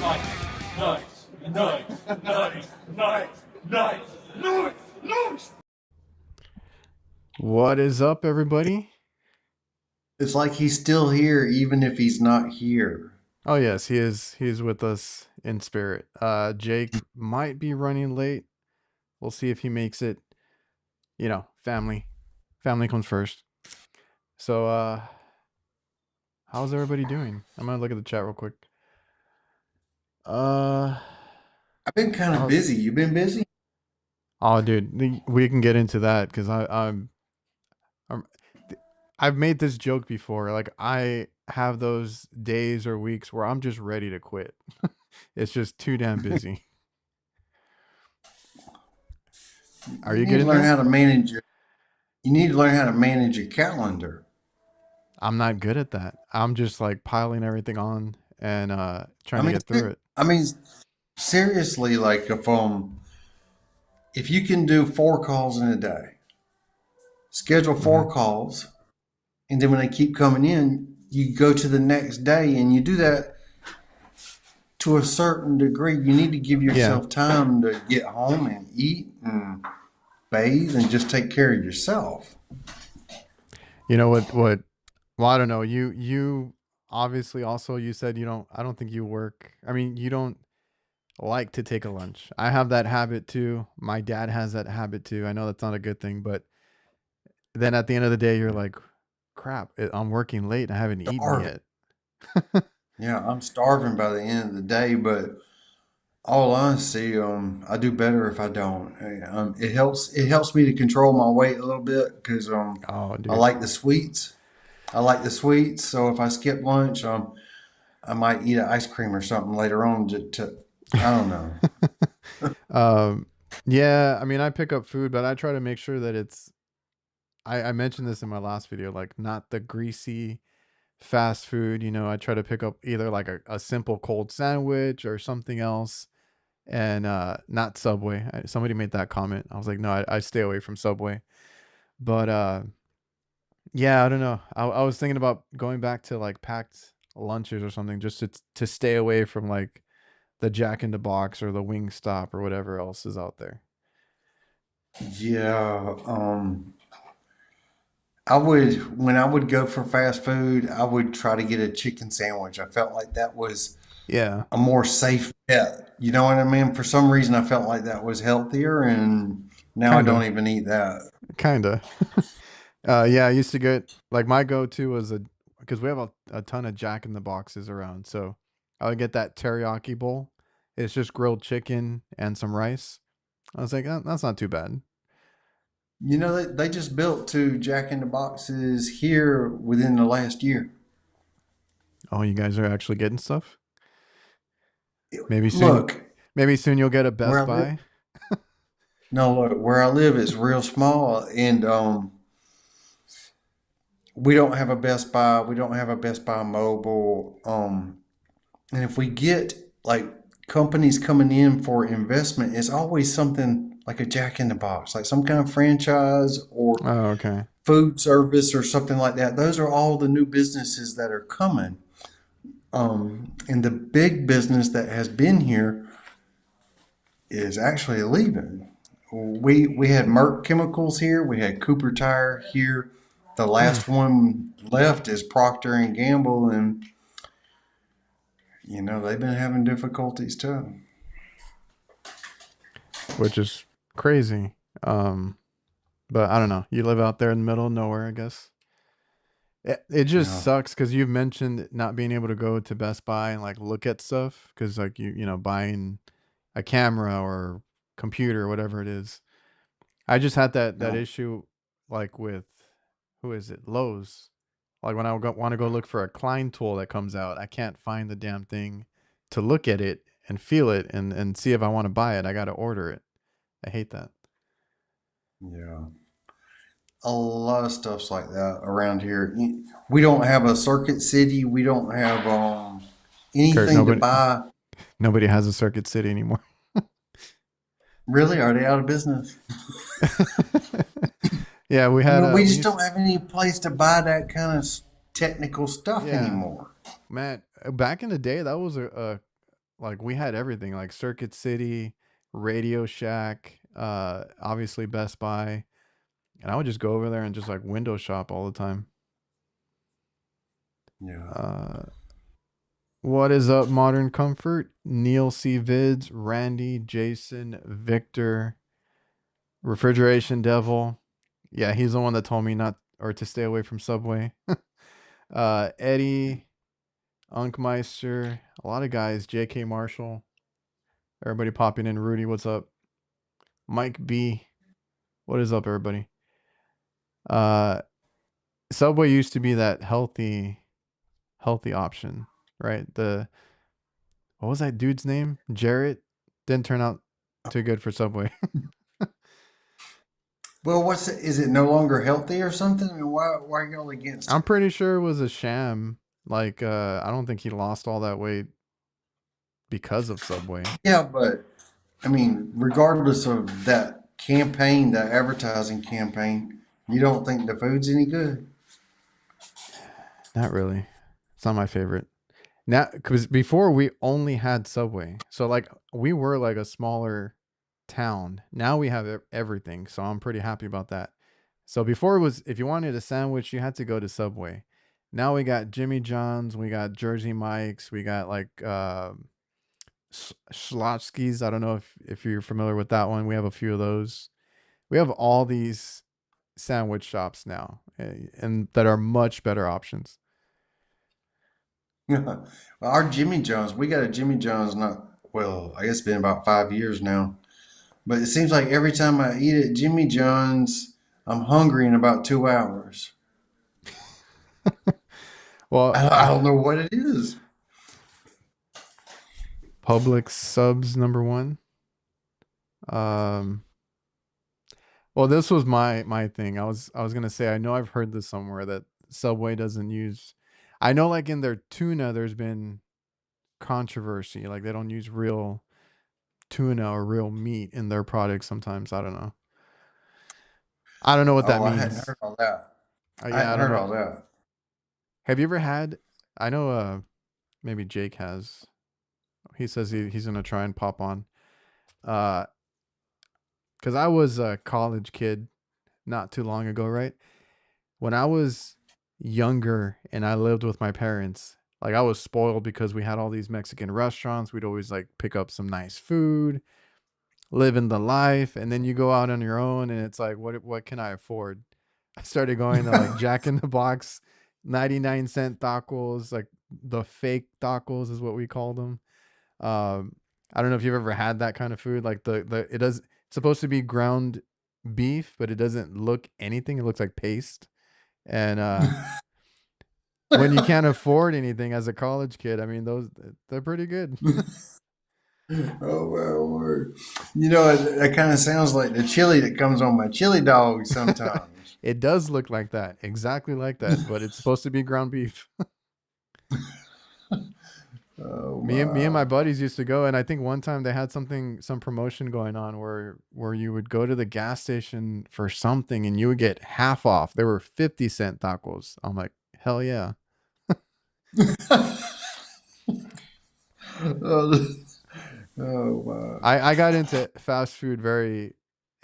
Knights, knights, knights, knights, knights, knights, knights, knights. What is up, everybody? It's like he's still here, even if he's not here. Oh yes, he is. He's with us in spirit. Jake might be running late. We'll see if he makes it. You know, family comes first. So, how's everybody doing? I'm gonna look at the chat real quick. Uh, I've been kind of how's? busy. You been busy? Oh, dude, we can get into that because I'm I've made this joke before. Like I have those days or weeks where I'm just ready to quit. It's just too damn busy. Are You you need to getting learn there? how to manage your. You need to learn how to manage your calendar. I'm not good at that. I'm just like piling everything on and I trying to mean, get through it. I mean, seriously, like if you can do 4 calls in a day, schedule Hmm. 4 calls, and then when they keep coming in, you go to the next day, and you do that to a certain degree. You need to give Yeah. yourself time to get home and eat and bathe and just take care of yourself. You know what well, I don't know. You obviously also you said you don't I don't think you work. I mean, you don't like to take a lunch. I have that habit too. My dad has that habit too. I know that's not a good thing, but then at the end of the day you're like, crap, I'm working late and I haven't eaten Starving. yet. Yeah, I'm starving by the end of the day, but all honesty, I do better if I don't. It helps me to control my weight a little bit because Oh, I dude. like the sweets. I like the sweets, so if I skip lunch, I might eat an ice cream or something later on to I don't know. um yeah, I mean I pick up food, but I try to make sure that I mentioned this in my last video, like not the greasy fast food. I try to pick up either like a simple cold sandwich or something else, and not Subway. Somebody made that comment. I was like, no, I stay away from Subway. But yeah, I don't know. I was thinking about going back to like packed lunches or something just to stay away from like the Jack in the Box or the Wing Stop or whatever else is out there. Yeah, when I would go for fast food, I would try to get a chicken sandwich. I felt like that was Yeah, a more safe bet. You know what I mean? For some reason, I felt like that was healthier, and now I kind don't of, even eat that. kind of. Yeah, I used to get like my go-to was a because we have a ton of Jack in the Boxes around, so I would get that teriyaki bowl. It's just grilled chicken and some rice. I was like, that's not too bad. You know, they just built 2 Jack in the Boxes here within the last year. Oh, you guys are actually getting stuff. Maybe soon. Look, Maybe soon you'll get a where Best I live, Buy. no, look, where I live is real small, and we don't have a Best Buy. We don't have a Best Buy mobile. And if we get like companies coming in for investment, it's always something like a Jack in the Box, like some kind of franchise or Oh, okay. food service or something like that. Those are all the new businesses that are coming. And the big business that has been here is actually leaving. We had Merck Chemicals here. We had Cooper Tire here. The Hmm. last one left is Procter and Gamble, and they've been having difficulties too. Which is crazy. Um, but I don't know. You live out there in the middle of nowhere, I guess. It just Yeah, sucks because you've mentioned not being able to go to Best Buy and like look at stuff because like buying a camera or computer or whatever it is. I just had that yeah. issue like with who is it? Lowe's. Like when I want to go look for a Klein tool that comes out, I can't find the damn thing to look at it and feel it and see if I want to buy it. I got to order it. I hate that. Yeah. A lot of stuff's like that around here. We don't have a Circuit City. We don't have Kurt, anything to buy. nobody has a Circuit City anymore. Really? Are they out of business? Yeah, we I had mean, we we just used don't have any place to buy that kind of technical stuff yeah, anymore. man, back in the day that was like we had everything, like Circuit City, Radio Shack, obviously Best Buy, and I would just go over there and just like window shop all the time. Yeah. Uh, what is up, Modern Comfort? Neil C. Vids, Randy, Jason, Victor, Refrigeration Devil. Yeah, he's the one that told me not or to stay away from Subway. Eddie, Unkmeister, a lot of guys, JK Marshall, everybody popping in. Rudy, what's up? Mike B, what is up, everybody? Uh, Subway used to be that healthy option, right? What was that dude's name? Jarrett didn't turn out too good for Subway. Well, is it no longer healthy or something? I mean, why are y'all against I'm it? pretty sure it was a sham. Like, I don't think he lost all that weight because of Subway. Yeah, but I mean, regardless of that campaign, that advertising campaign, you don't think the food's any good? Not really. It's not my favorite. Now, because before we only had Subway. So, like, we were like a smaller town. Now we have everything. So, I'm pretty happy about that. So, before it was, if you wanted a sandwich, you had to go to Subway. Now we got Jimmy John's, we got Jersey Mike's, we got like Schlotsky's. I don't know if you're familiar with that one. We have a few of those. We have all these sandwich shops now, and that are much better options. Well, our Jimmy John's, we got a Jimmy John's I guess it's been about 5 years now. But it seems like every time I eat at Jimmy John's, I'm hungry in about 2 hours. Well, I don't know what it is. Publix subs number one. Um, well, this was my thing. I was gonna say I know I've heard this somewhere that Subway doesn't use. I know like in their tuna, there's been controversy. Like they don't use real tuna or real meat in their products sometimes. I don't know. I don't know what that Oh, I hadn't means. heard all that. I Yeah, I hadn't don't heard know. all that. Have you ever had? I know. Maybe Jake has. He says he's gonna try and pop on. Uh, because I was a college kid not too long ago, right? When I was younger and I lived with my parents, like I was spoiled because we had all these Mexican restaurants. We'd always like pick up some nice food, living the life, and then you go out on your own and it's like what can I afford? I started going to like Jack in the Box 99-cent tacos, like the fake tacos is what we called them. Um I don't know if you've ever had that kind of food. Like it's supposed to be ground beef, but it doesn't look anything. It looks like paste. And when you can't afford anything as a college kid, I mean they're pretty good. Oh my word! You know that kind of sounds like the chili that comes on my chili dog sometimes. It does look like that, exactly like that, but it's supposed to be ground beef. Oh Me and my! my buddies used to go, and I think one time they had some promotion going on where you would go to the gas station for something and you would get half off. There were 50-cent tacos. I'm like, hell yeah. Oh, oh my! I got into fast food very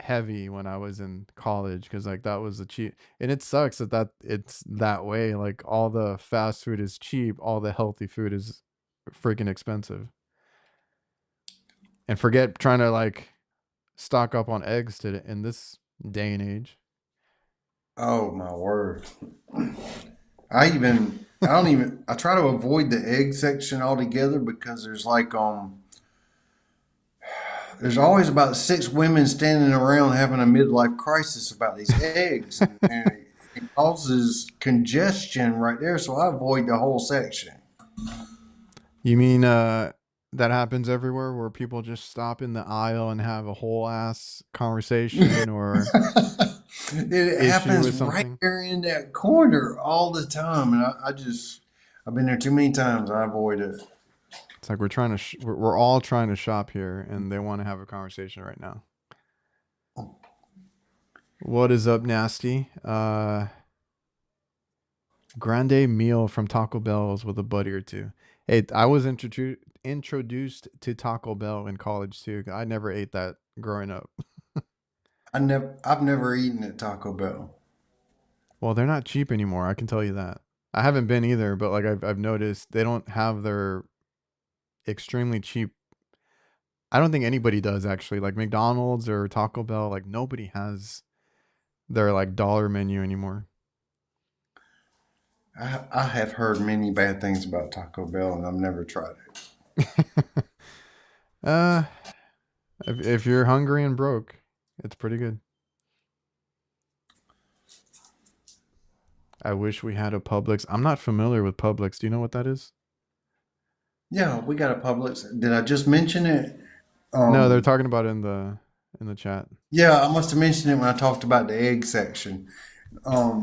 heavy when I was in college because like that was a cheap, and it sucks that it's that way. Like all the fast food is cheap, all the healthy food is freaking expensive. And forget trying to like stock up on eggs in this day and age. Oh my word! I try to avoid the egg section altogether because there's always about 6 women standing around having a midlife crisis about these eggs, and it causes congestion right there. So I avoid the whole section. You mean that happens everywhere where people just stop in the aisle and have a whole ass conversation or It issue happens with right something? there in that corner all the time, and I've been there too many times. I avoid it. It's like we're all trying to shop here and they want to have a conversation right now. What is up, Nasty? Grande meal from Taco Bell's with a buddy or two. I was introduced to Taco Bell in college too. I never ate that growing up. I've never eaten at Taco Bell. Well, they're not cheap anymore. I can tell you that. I haven't been either, but like I've noticed they don't have their extremely cheap. I don't think anybody does actually. Like McDonald's or Taco Bell, like nobody has their like dollar menu anymore. I have heard many bad things about Taco Bell, and I've never tried it. uh, if you're hungry and broke, it's pretty good. I wish we had a Publix. I'm not familiar with Publix. Do you know what that is? Yeah, we got a Publix. Did I just mention it? No, they're Um, talking about it in the chat. yeah, I must have mentioned it when I talked about the egg section.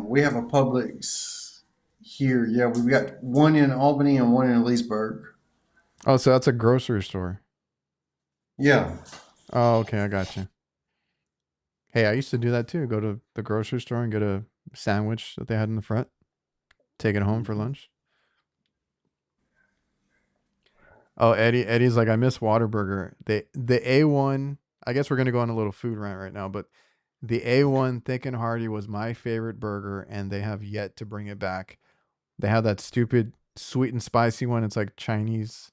We have a Publix here. Yeah, we've got one in Albany and one in Leesburg. Oh, so that's a grocery store. Yeah. Oh, okay, I got you. Hey, I used to do that too. Go to the grocery store and get a sandwich that they had in the front, take it home for lunch. Oh, Eddie's like, I miss Whataburger. The A1, I guess we're gonna go on a little food rant right now, but the A1 Thick and Hearty was my favorite burger, and they have yet to bring it back. They have that stupid sweet and spicy one. It's like Chinese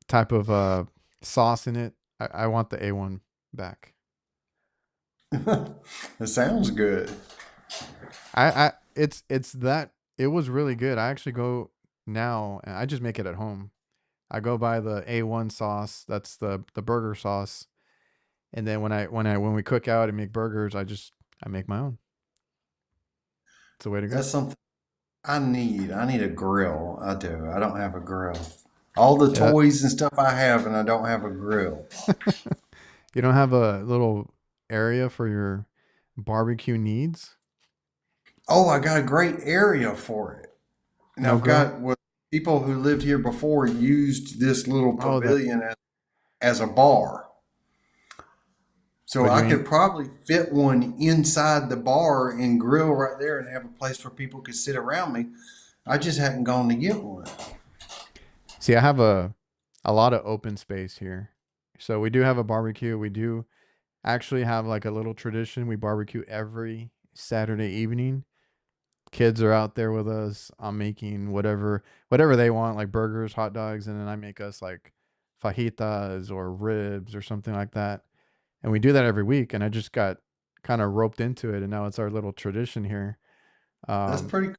type of sauce in it. I want the A1 back. It sounds good. It's that it was really good. I actually go now and I just make it at home. I go buy the A1 sauce. That's the burger sauce. And then when we cook out and make burgers, I make my own. It's the way to go. That's something I need. I need a grill. I do. I don't have a grill. All the Yeah. toys and stuff I have, and I don't have a grill. You don't have a little area for your barbecue needs? Oh, I got a great area for it. And No I've grill? got what people who lived here before used this little Oh, that pavilion as a bar. So what do you I mean? could probably fit one inside the bar and grill right there and have a place where people could sit around me. I just hadn't gone to get one. See, I have a lot of open space here. So we do have a barbecue. We do actually have like a little tradition. We barbecue every Saturday evening. Kids are out there with us. I'm making whatever they want, like burgers, hot dogs, and then I make us like fajitas or ribs or something like that. And we do that every week. And I just got kind of roped into it, and now it's our little tradition here. That's Um, pretty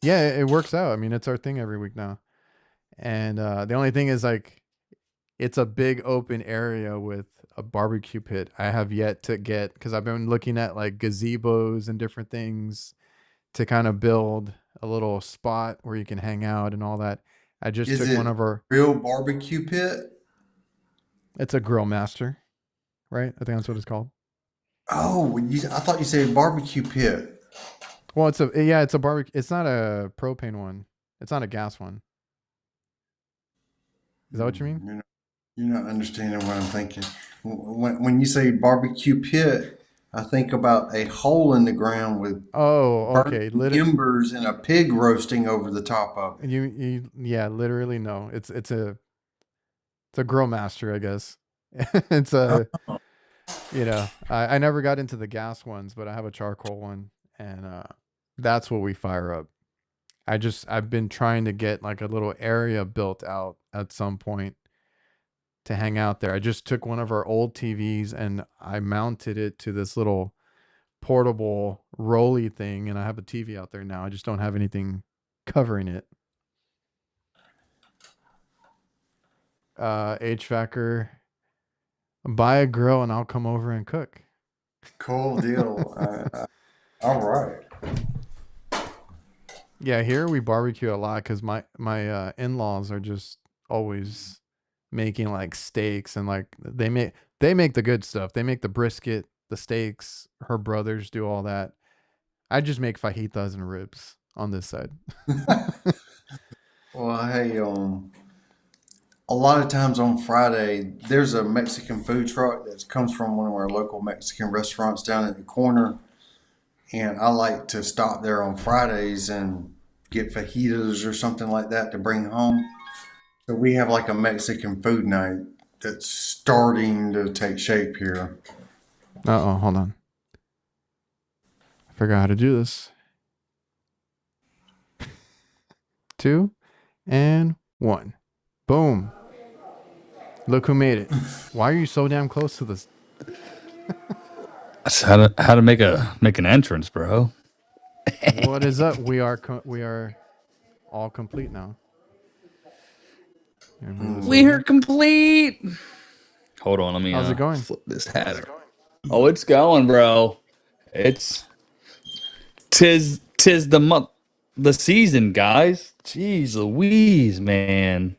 yeah, it works out. I mean, it's our thing every week now. And the only thing is like it's a big open area with a barbecue pit. I have yet to get because I've been looking at like gazebos and different things to kind of build a little spot where you can hang out and all that. I just Is took one it of our, real barbecue pit? it's a grill master, right? I think that's what it's called. Oh, I thought you said barbecue pit. Well, it's a barbecue. It's not a propane one. It's not a gas one. Is that what you mean? You're not understanding what I'm thinking. When you say barbecue pit, I think about a hole in the ground with Oh, burning okay. embers and a pig roasting over the top of it. Yeah, literally no. It's a grill master, I guess. It's a Oh, I never got into the gas ones, but I have a charcoal one, and that's what we fire up. I've been trying to get like a little area built out at some point to hang out there. I just took one of our old TVs and I mounted it to this little portable rolly thing, and I have a TV out there now. I just don't have anything covering it. HVACR, buy a grill and I'll come over and cook. cool deal. All right. Yeah, here we barbecue a lot because my in-laws are just always making like steaks, and like they make the good stuff. They make the brisket, the steaks. Her brothers do all that. I just make fajitas and ribs on this side. Well, hey, a lot of times on Friday, there's a Mexican food truck that comes from one of our local Mexican restaurants down at the corner, and I like to stop there on Fridays and get fajitas or something like that to bring home. So we have like a Mexican food night that's starting to take shape here. Uh-oh, hold on. I forgot how to do this. 2 and 1. Boom. Look who made it. Why are you so damn close to this? That's how to make an entrance, bro. What is up? We are all complete now. Here, move this We over. are complete. Hold on, let me How's it going? flip this hat. Oh, it's going, bro. Tis the month, the season, guys. Jeez Louise, man.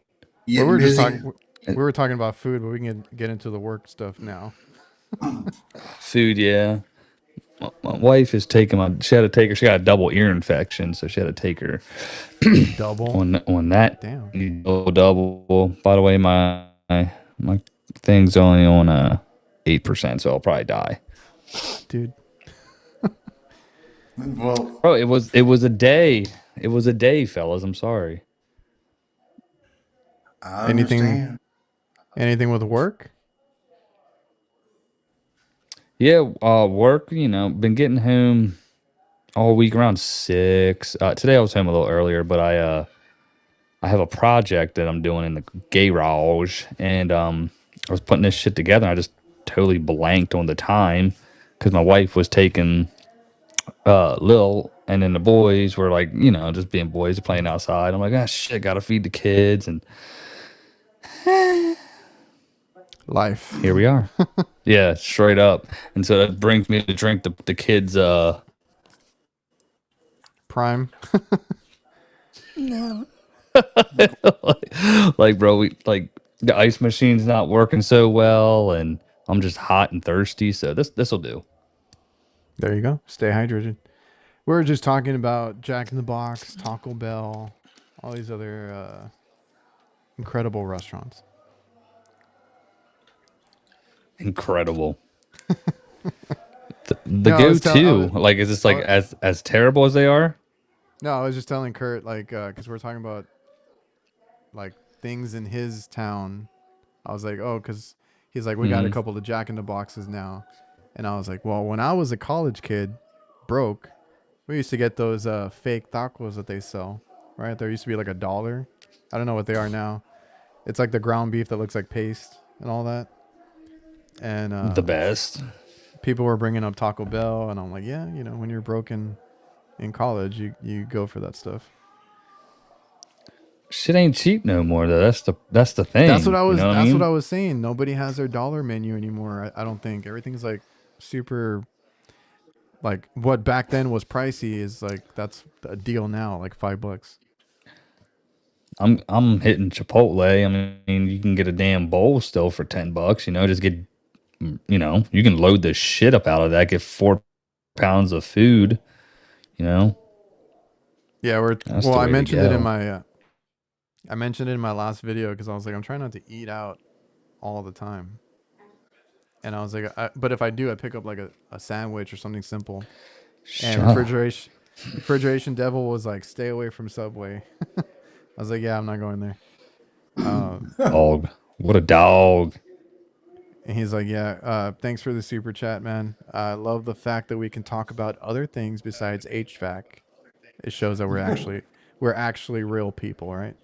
You Well, we getting were just busy? talking. We were talking about food, but we can get into the work stuff now. Food, yeah. My wife is taking she got a double ear infection, so she had to take her Double. on that. Damn. Double. By the way, my thing's only on 8%, so I'll probably die. Dude. Well, Bro, it was a day. It was a day, fellas. I'm sorry. I understand. Anything with work? Yeah, work, been getting home all week around 6. Today I was home a little earlier, but I have a project that I'm doing in the garage, and I was putting this shit together, and I just totally blanked on the time because my wife was taking Lil, and then the boys were like, just being boys playing outside. I'm like, ah, shit, gotta feed the kids, and Life. here we are. Yeah, straight up. And so that brings me to drink the kids' Prime. like, bro, the ice machine's not working so well, and I'm just hot and thirsty, so this'll do. There you go. Stay hydrated. We were just talking about Jack in the Box, Taco Bell, all these other incredible restaurants. Incredible. The No, go-to, like, is this like as terrible as they are? No, I was just telling Kurt, like, because we're talking about like things in his town. I was like, oh, because he's like, we got a couple of Jack in the Boxes now, and I was like, well, when I was a college kid, broke, we used to get those fake tacos that they sell, right? There used to be like $1. I don't know what they are now. It's like the ground beef that looks like paste and all that. And The best. people were bringing up Taco Bell, and I'm like, yeah, when you're broken in college, you go for that stuff. Shit ain't cheap no more, though. That's the thing. That's what I was. What What I was saying. Nobody has their dollar menu anymore. I don't think everything's like super. Like what back then was pricey is like that's a deal now, like $5. I'm hitting Chipotle. I mean, you can get a damn bowl still for $10. Just get, you can load the shit up out of that. Get 4 pounds of food. Yeah, That's well, the I way to mentioned it in go. my last video because I was like, I'm trying not to eat out all the time, and I was like, but if I do, I pick up like a sandwich or something simple. And Shut up. refrigeration devil was like, stay away from Subway. I was like, yeah, I'm not going there. Dog. What a dog. And he's like, yeah, thanks for the super chat, man. I love the fact that we can talk about other things besides HVAC. It shows that we're actually real people, right?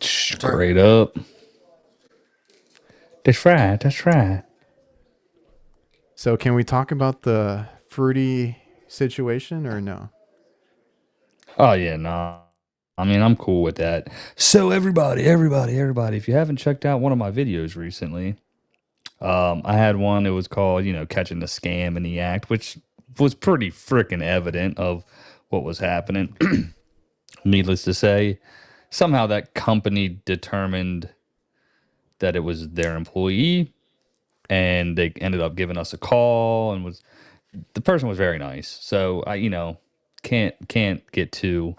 Straight up. That's right. That's right. So can we talk about the fruity situation or no? Oh yeah, no. I mean, I'm cool with that. So everybody, if you haven't checked out one of my videos recently, I had one that was called, catching the scam in the act, which was pretty freaking evident of what was happening. Needless to say, somehow that company determined that it was their employee, and they ended up giving us a call, and the person was very nice. So I, can't get too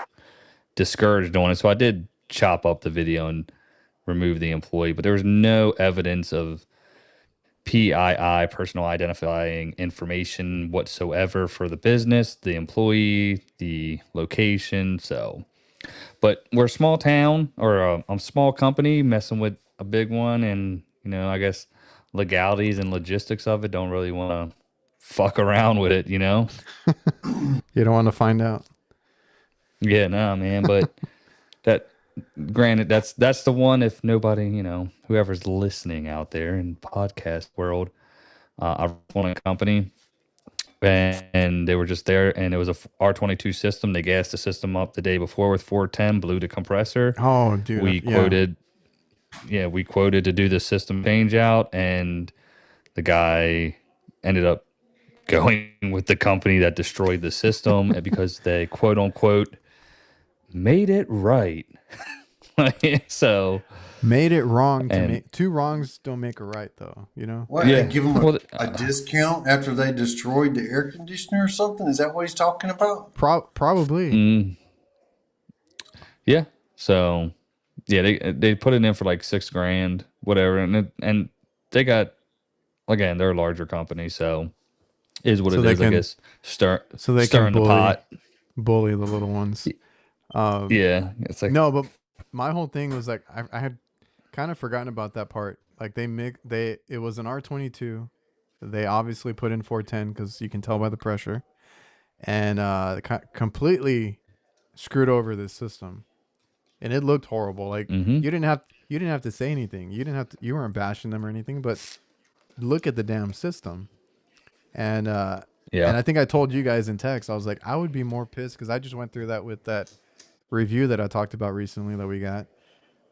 discouraged on it. So I did chop up the video and remove the employee, but there was no evidence of PII, personal identifying information whatsoever for the business, the employee, the location. So, but we're a small town or a small company messing with a big one, and I guess legalities and logistics of it don't really want to fuck around with it. You don't want to find out. Yeah, no, man, but that granted, that's the one. If nobody, whoever's listening out there in podcast world, I run a company, and they were just there, and it was a R22 system. They gassed the system up the day before with 410, blew the compressor. Oh, dude. We quoted, we quoted to do the system change out, and the guy ended up going with the company that destroyed the system because they quote unquote made it right. So made it wrong to make two wrongs don't make a right, though. What? Yeah. They give them a discount after they destroyed the air conditioner or something? Is that what he's talking about? Probably. Yeah. So yeah, they put it in for like $6,000, whatever, and they got, again, they're a larger company, so is what it is. I guess stirring the pot, bully the little ones. Yeah, it's like no, but my whole thing was like I had kind of forgotten about that part. Like it was an R22. They obviously put in 410 because you can tell by the pressure, and completely screwed over this system, and it looked horrible. Like you didn't have to say anything. You weren't bashing them or anything, but look at the damn system. And and I think I told you guys in text, I was like, I would be more pissed because I just went through that with that review that I talked about recently that we got.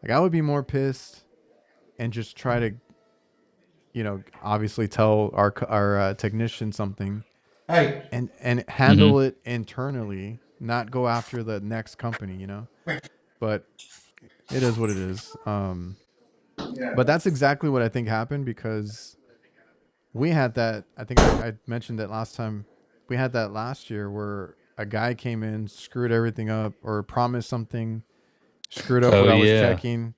Like, I would be more pissed and just try to, obviously tell our technician something, Hey, and handle it internally, not go after the next company, But it is what it is. But that's exactly what I think happened because we had that. I think I mentioned that last time. We had that last year where a guy came in, screwed everything up, or promised something, screwed up what I was checking.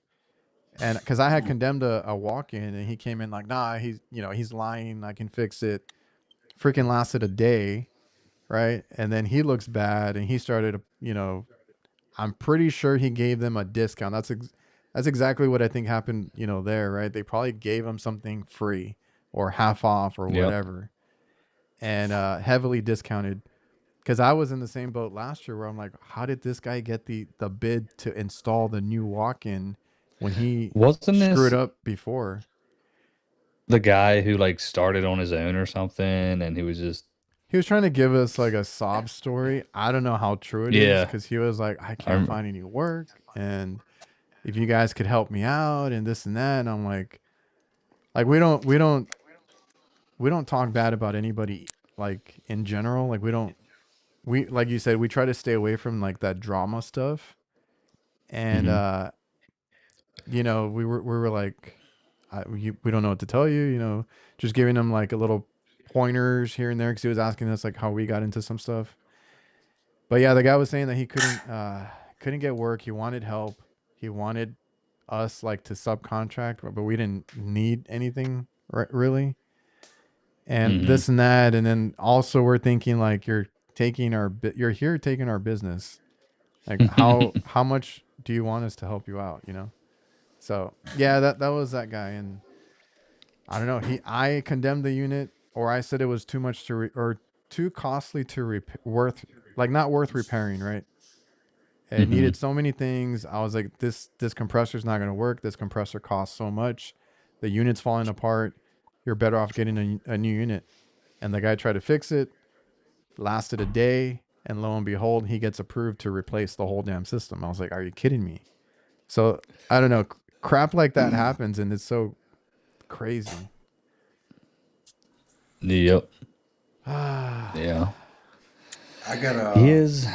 And because I had condemned a walk-in, and he came in like, nah, he's lying. I can fix it. Freaking lasted a day, right? And then he looks bad, and he started, I'm pretty sure he gave them a discount. That's exactly what I think happened, there, right? They probably gave him something free or half off or whatever, and heavily discounted. Because I was in the same boat last year where I'm like, how did this guy get the bid to install the new walk-in when he screwed up before? The guy who like started on his own or something, and he was trying to give us like a sob story. I don't know how true it is because he was like, I can't find any work, and if you guys could help me out and this and that. And I'm like we don't talk bad about anybody, like, in general. Like, we like you said, we try to stay away from like that drama stuff. And we were like, we don't know what to tell you, just giving him like a little pointers here and there because he was asking us like how we got into some stuff. But yeah, the guy was saying that he couldn't get work. He wanted help. He wanted us like to subcontract, but we didn't need anything really. And this and that. And then also we're thinking like, you're here taking our business. Like, how much do you want us to help you out? So yeah, that was that guy. And I don't know. I condemned the unit, or I said it was too much or too costly to not worth repairing. Right. It needed so many things. I was like, this compressor is not going to work. This compressor costs so much. The unit's falling apart. You're better off getting a new unit. And the guy tried to fix it, lasted a day, and lo and behold, he gets approved to replace the whole damn system. I was like, are you kidding me? So I don't know. Crap like that happens, and it's so crazy. Yep. Yeah. I got a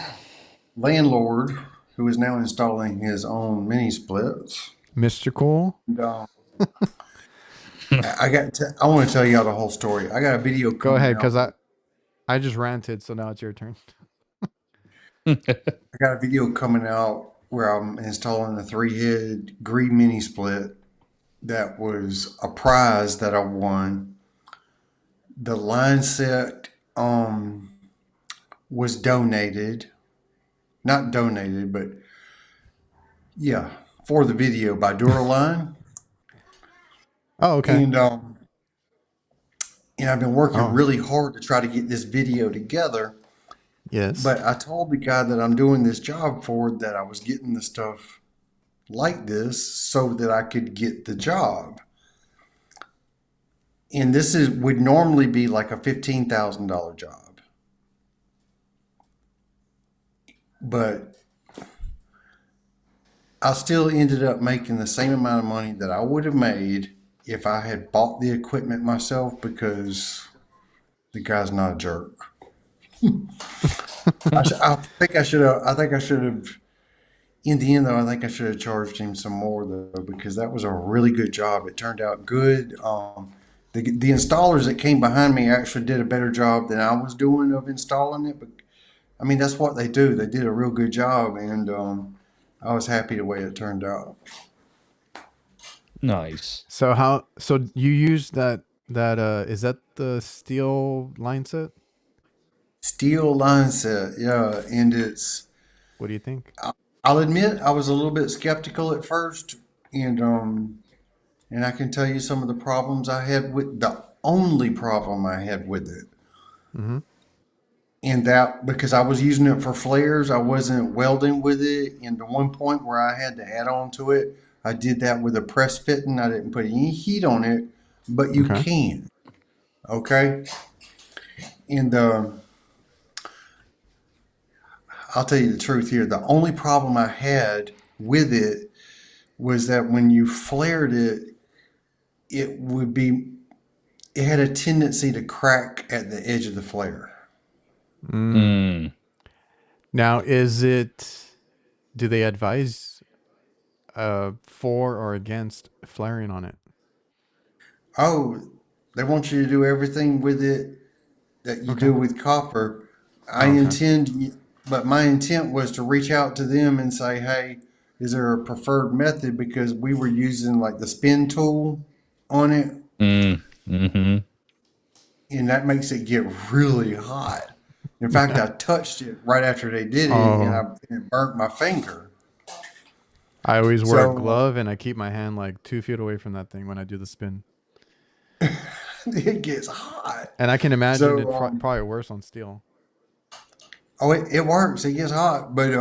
landlord who is now installing his own mini splits. Mr. Cool. I want to tell y'all the whole story. I got a video. Go ahead, because I just ranted, so now it's your turn. I got a video coming out where I'm installing the 3-head green mini split that was a prize that I won. The line set was donated, not donated, but yeah, for the video by Duraline. Oh, okay. And I've been working Oh, really hard to try to get this video together. yes. But I told the guy that I'm doing this job for that I was getting the stuff like this so that I could get the job. And this is would normally be like a $15,000 job. But I still ended up making the same amount of money that I would have made if I had bought the equipment myself because the guy's not a jerk. I think I should have. I think I should have. In the end, though, I think I should have charged him some more though because that was a really good job. It turned out good. The installers that came behind me actually did a better job than I was doing of installing it. But I mean, that's what they do. They did a real good job, and I was happy the way it turned out. Nice. So you use that is that the steel line set? Steel line set, yeah, and it's. What do you think? I'll admit I was a little bit skeptical at first, and I can tell you some of the problems I had with the only problem I had with it. Mm-hmm. And that because I was using it for flares, I wasn't welding with it. And the one point where I had to add on to it, I did that with a press fitting. I didn't put any heat on it, but you Okay. can. Okay. And I'll tell you the truth here. The only problem I had with it was that when you flared it, it would be, it had a tendency to crack at the edge of the flare. Mm. Now, do they advise for or against flaring on it? Oh, they want you to do everything with it that you Okay. do with copper. I Oh, okay. intend, but my intent was to reach out to them and say, hey, is there a preferred method? Because we were using like the spin tool on it, Mm. Mm-hmm. and that makes it get really hot. In fact, I touched it right after they did it, Oh, and it burnt my finger. I always wear a So glove and I keep my hand like 2 feet away from that thing when I do the spin. it gets hot. And I can imagine So it probably worse on steel. oh, it works. It gets hot, but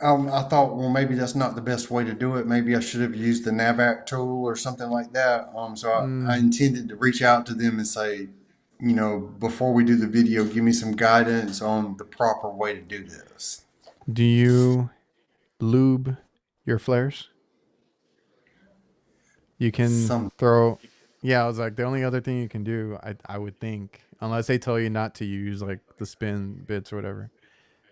I thought, well, maybe that's not the best way to do it. Maybe I should have used the NAVAC tool or something like that. So I Mm, intended to reach out to them and say, before we do the video, give me some guidance on the proper way to do this. do you lube your flares? You can Some, throw. Yeah, I was like, the only other thing you can do, I would think, unless they tell you not to use like the spin bits or whatever,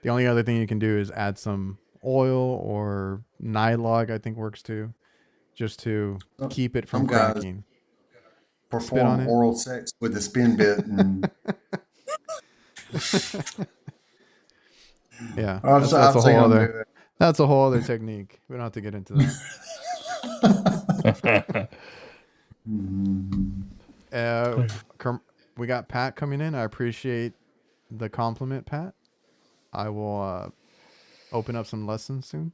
the only other thing you can do is add some oil or nylog, I think works too, just to keep it from some guys cracking. Spit on perform it. oral sex with a spin bit, and Yeah, that's I've a seen whole them other do that's a whole other technique. We don't have to get into that. that. Mhm. Uh, we got Pat coming in. I appreciate the compliment, Pat. I will open up some lessons soon.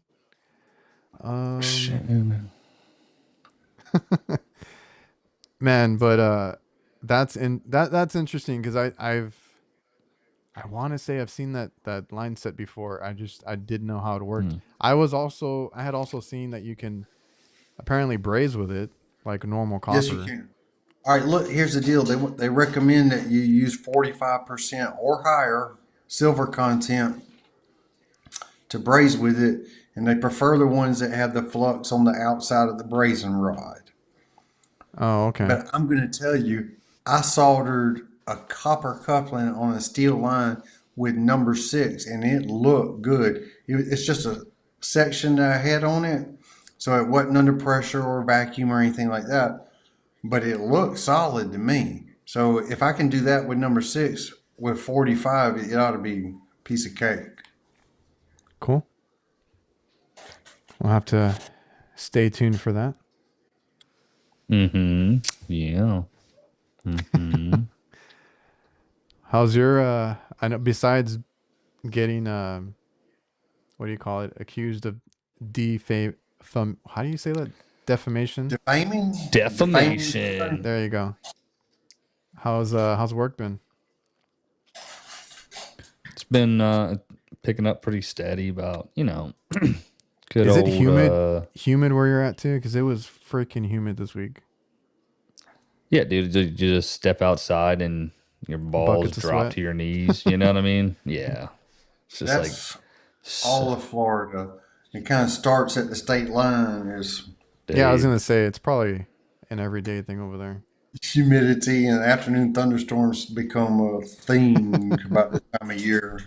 Man, but that's interesting because I want to say I've seen that line set before. I didn't know how it worked. Mm. I had also seen that you can apparently braise with it like normal Yes, you copper. can. All right, look, here's the deal. They recommend that you use 45% or higher silver content to braise with it, and they prefer the ones that have the flux on the outside of the brazing rod. Oh, okay. But I'm going to tell you, I soldered a copper coupling on a steel line with number 6, and it looked good. It's just a section that I had on it, so it wasn't under pressure or vacuum or anything like that. But it looked solid to me. So if I can do that with number 6 with 45, it ought to be a piece of cake. Cool. We'll have to stay tuned for that. Mm-hmm. Yeah. Mm-hmm. How's your I know besides getting what do you call it? Accused of defame how do you say that? Defamation? Defaming. Defamation. There you go. How's work been? It's been picking up pretty steady about, good Is it old humid where you're at too? Because it was freaking humid this week. yeah, dude, you just step outside and your balls Buckets of drop sweat. to your knees, you know what I mean? Yeah. It's just like That's all of Florida. It kind of starts at the state line. There's Yeah, I was dude, gonna say it's probably an everyday thing over there. humidity, and afternoon thunderstorms become a thing about this time of year.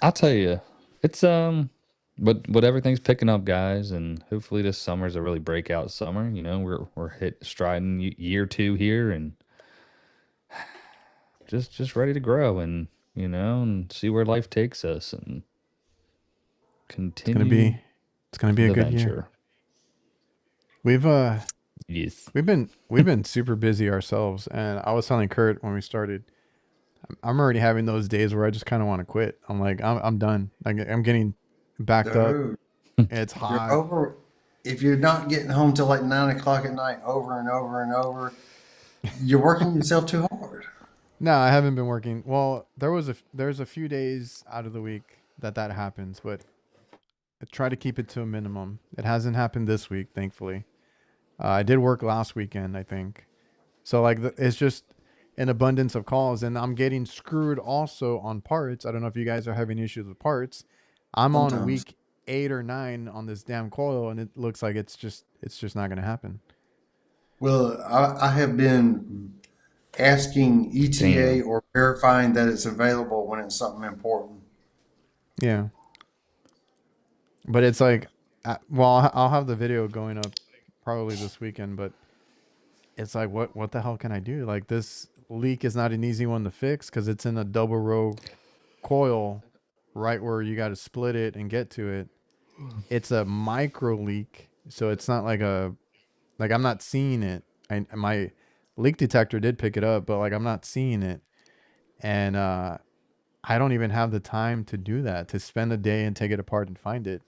I'll tell you, it's but everything's picking up, guys, and hopefully this summer's a really breakout summer. We're striding year 2 here, and just ready to grow and and see where life takes us and It's gonna continue be it's gonna be a the good year. venture. We've Yes. we've been super busy ourselves, and I was telling Kurt when we started, I'm already having those days where I just kind of want to quit. I'm like, I'm done. Like I'm getting backed up. Dude, It's you're hot. over. If you're not getting home till like 9 o'clock at night over and over and over, you're working yourself too hard. No, I haven't been working. Well, there's a few days out of the week that happens, but I try to keep it to a minimum. It hasn't happened this week, thankfully. I did work last weekend, I think. So like it's just an abundance of calls, and I'm getting screwed also on parts. I don't know if you guys are having issues with parts. I'm on Sometimes. week 8 or 9 on this damn coil, and it looks like it's just not gonna happen. Well, I have been asking ETA Damn. or verifying that it's available when it's something important. Yeah, but it's like, well, I'll have the video going up probably this weekend, but it's like, what the hell can I do? Like this leak is not an easy one to fix because it's in a double row coil, right where you got to split it and get to it. It's a micro leak, so it's not like I'm not seeing it. My leak detector did pick it up, but like I'm not seeing it, and I don't even have the time to do that, to spend a day and take it apart and find it.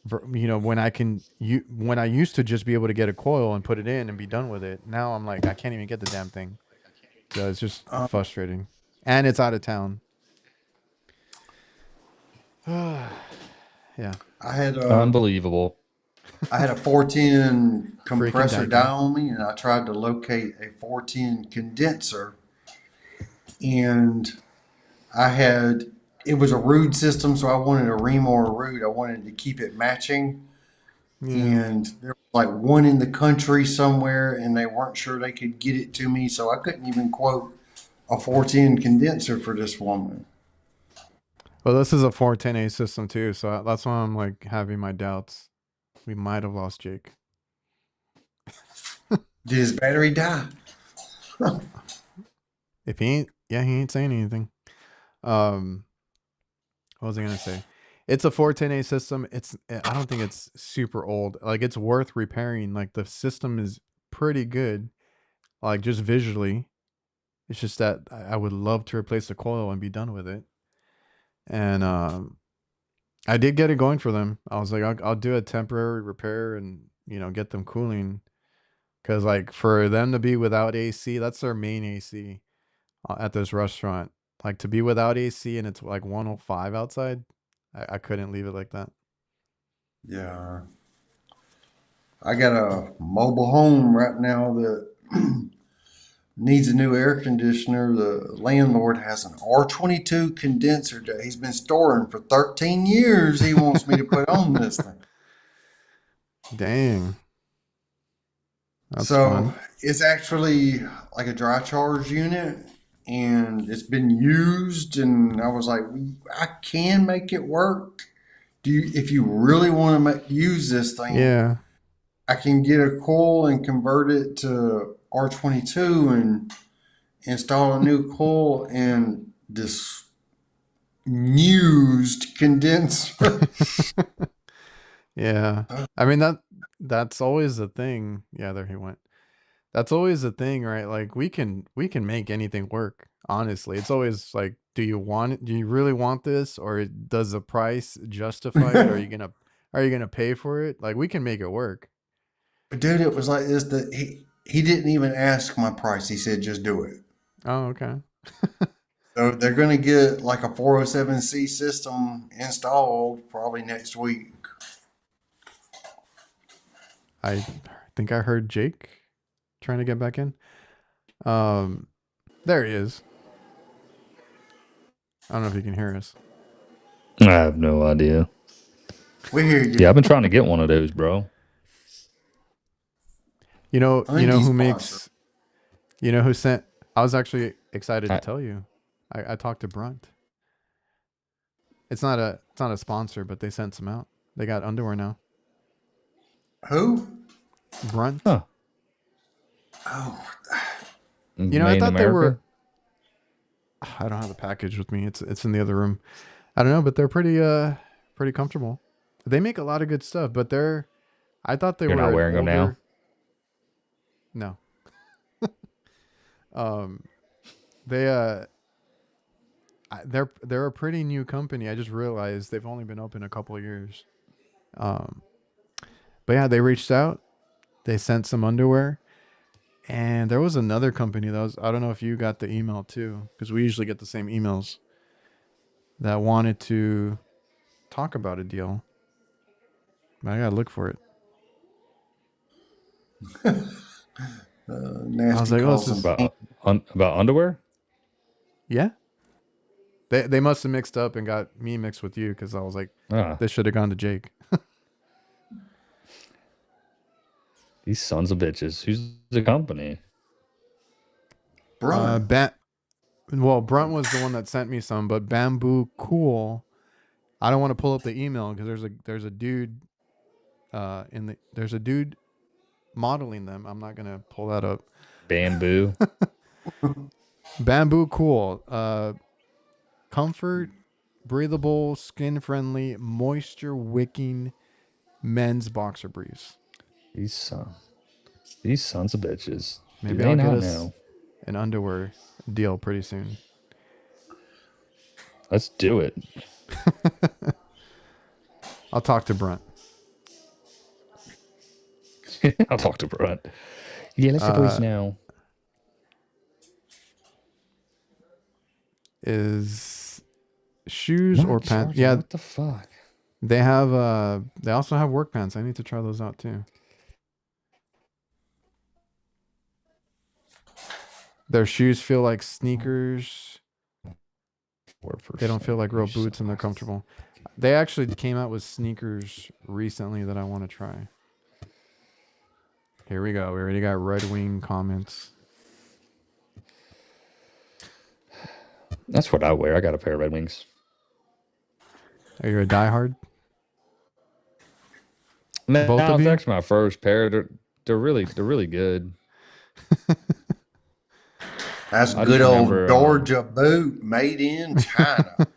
When when I used to just be able to get a coil and put it in and be done with it. Now I'm like I can't even get the damn thing. So it's just Um, frustrating, and it's out of town. Yeah. I had Unbelievable. I had a 410 Freaking compressor die Dyke. on me, and I tried to locate a 410 condenser, and I had it was a Rude system, so I wanted a ream or a Rude. I wanted to keep it matching, Yeah. and there was like one in the country somewhere, and they weren't sure they could get it to me, so I couldn't even quote a 410 condenser for this woman. Well, this is a 410A system too, so that's why I'm like having my doubts. We might have lost Jake. Did his battery die? If he ain't, yeah, he ain't saying anything. Um, what was I gonna say? It's a 410A system. I don't think it's super old. Like it's worth repairing. Like the system is pretty good. Like just visually, it's just that I would love to replace the coil and be done with it. And I did get it going for them. I was like, I'll do a temporary repair and get them cooling. Because like for them to be without AC, that's their main AC at this restaurant. Like to be without AC and it's like 105 outside, I couldn't leave it like that. Yeah. I got a mobile home right now that needs a new air conditioner. The landlord has an R22 condenser that he's been storing for 13 years. He wants me to put on this thing. Dang, that's So fun. it's actually like a dry charge unit, and it's been used. And I was like, I can make it work. If you really want to use this thing, Yeah. I can get a coil and convert it to R22 and install a new coil and this used condenser. Yeah. I mean that's always the thing. Yeah, there he went. That's always the thing, right? Like we can make anything work. Honestly, it's always like, do you want it? Do you really want this, or does the price justify it? Are you gonna pay for it? Like we can make it work. But dude, it was like this. That he didn't even ask my price. He said, "Just do it." Oh, okay. So they're going to get like a 407C system installed probably next week. I think I heard Jake trying to get back in. There he is. I don't know if you can hear us. I have no idea. We hear you. Yeah, I've been trying to get one of those, bro. You know who Undie makes, sponsor. who sent, I was actually excited to I- tell you. I talked to Brunt. It's not a sponsor, but they sent some out. They got underwear now. Who? Brunt. Huh. Oh, I Made in thought they were, America? I don't have the package with me. It's in the other room. I don't know, but they're pretty comfortable. They make a lot of good stuff, but I thought they You're were not an wearing them now? older. No. Um, they they're a pretty new company. I just realized they've only been open a couple of years. Um, but yeah, they reached out. They sent some underwear, and there was another company that was, I don't know if you got the email too, because we usually get the same emails, that wanted to talk about a deal. But I gotta look for it. I was nasty like, oh, this calls is, them. About underwear? yeah. They must have mixed up and got me mixed with you, because I was like, Ah, this should have gone to Jake. these sons of bitches. Who's the company? Brunt. Well, Brunt was the one that sent me some, but Bamboo Cool. I don't want to pull up the email because there's a dude there's a dude modeling them. I'm not gonna pull that up. Bamboo. Bamboo Cool. Comfort, breathable, skin friendly, moisture wicking men's boxer briefs. These sons of bitches. Do Maybe they I'll get not us know? an underwear deal pretty soon. Let's do it. I'll talk to Brunt. I'll talk to Brunt. Yeah, let's please know. Is shoes or Not pants? charging. Yeah, What the fuck? they also have work pants. I need to try those out too. Their shoes feel like sneakers. They don't feel like real boots, and they're comfortable. They actually came out with sneakers recently that I want to try. Here we go. We already got Red Wing comments. That's what I wear. I got a pair of Red Wings. Are you a diehard? Man, Both of it's you? actually my first pair. They're really good. That's I good just old remember, Georgia boot made in China.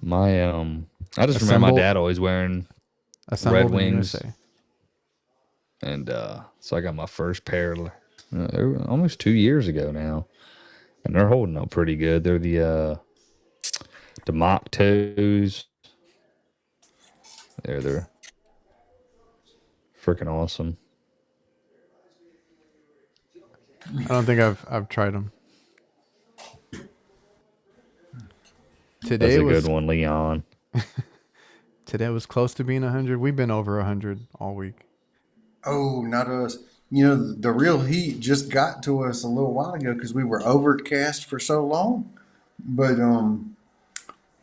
My I just remember my Assembled- dad always wearing Assembled Red in Wings. USA. And so I got my first pair almost 2 years ago now, and they're holding up pretty good. They're the mock toes. They're freaking awesome. I don't think I've tried them. That's Today a was good one, Leon. today was close to being 100. We've been over 100 all week. Oh, not us. You know, the real heat just got to us a little while ago because we were overcast for so long. But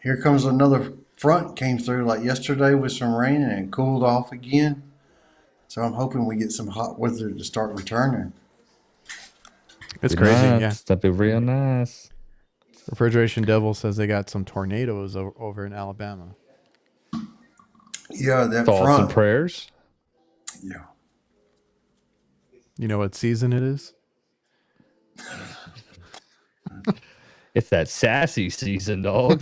here comes another front came through like yesterday with some rain and it cooled off again. So I'm hoping we get some hot weather to start returning. It's Be crazy. nice. Yeah. That'd be real nice. Refrigeration Devil says they got some tornadoes over in Alabama. Yeah, that Thoughts and front. prayers. Yeah. You know what season it is? It's that sassy season, dog.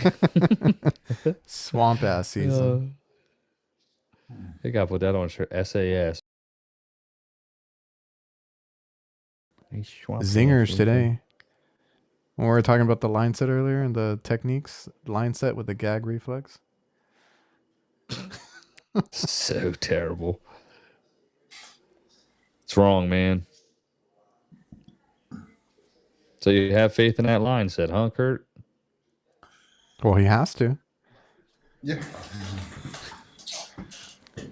Swamp ass season. They got to put that on shirt. SAS. Zingers today. When we were talking about the line set earlier and the techniques, line set with the gag reflex. So terrible. It's wrong, man. So you have faith in that line set, huh, Kurt? Well, he has to. Yeah.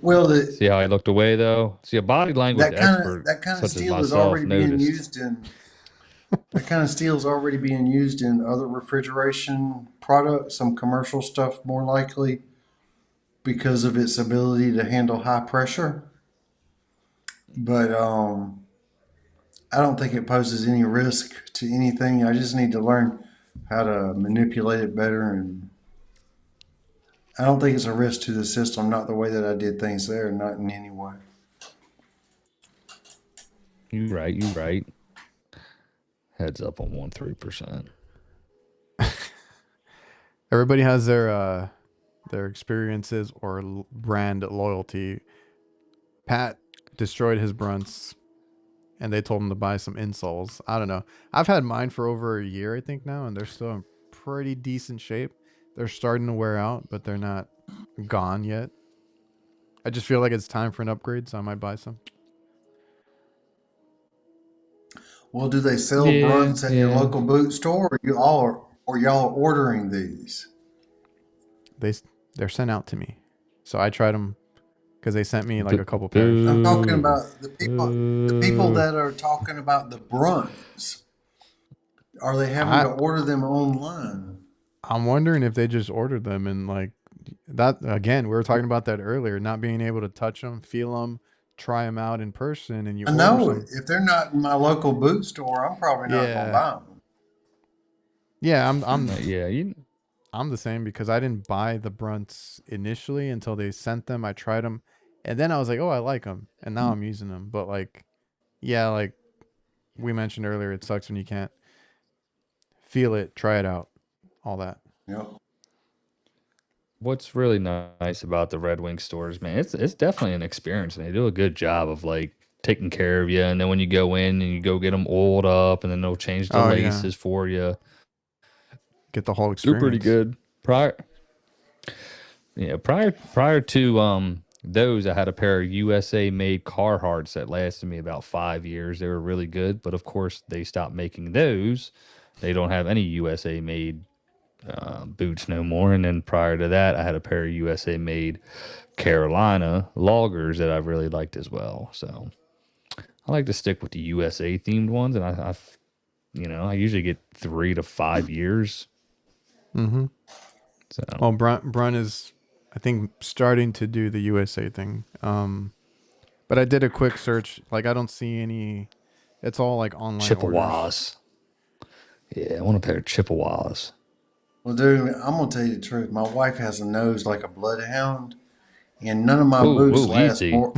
Well, See how I looked away though. See, a body language expert that kind of such as steel is myself already being noticed. used in that kind of steel is already being used in other refrigeration products, some commercial stuff more likely because of its ability to handle high pressure. But I don't think it poses any risk to anything. I just need to learn how to manipulate it better, and I don't think it's a risk to the system, not the way that I did things there, not in any way. You right. Heads up on 3%. Everybody has their experiences or brand loyalty. Pat destroyed his Brunts, and they told him to buy some insoles. I don't know. I've had mine for over a year, I think now, and they're still in pretty decent shape. They're starting to wear out, but they're not gone yet. I just feel like it's time for an upgrade, so I might buy some. Well, do they sell Yeah, Brunts at your yeah. local boot store, or y'all are ordering these? They're sent out to me, so I tried them because they sent me like a couple pairs. I'm talking about the people that are talking about the Brunts. Are they having to order them online? I'm wondering if they just ordered them and like that again. We were talking about that earlier, not being able to touch them, feel them, try them out in person, and you I order know some. if they're not in my local boot store, I'm probably not going to buy them. Yeah, I'm the same because I didn't buy the Brunts initially until they sent them. I tried them, and then I was like, oh, I like them, and now I'm using them. But like, yeah, like we mentioned earlier, it sucks when you can't feel it, try it out, all that. Yep. What's really nice about the Red Wing stores, man, it's definitely an experience, and they do a good job of like taking care of you. And then when you go in and you go get them oiled up, and then they'll change the laces for you. Get the whole They're experience. pretty good. Prior to those, I had a pair of USA made Carhartts that lasted me about 5 years. They were really good, but of course they stopped making those. They don't have any USA made boots no more. And then prior to that, I had a pair of USA made Carolina loggers that I really liked as well. So I like to stick with the USA themed ones, and I usually get 3 to 5 years. Mm-hmm. So well, Brun is, I think, starting to do the USA thing. But I did a quick search. Like, I don't see any. It's all like online Chippewas. Yeah, I want a pair of Chippewas. Well, dude, I'm gonna tell you the truth. My wife has a nose like a bloodhound, and none of my boots last more.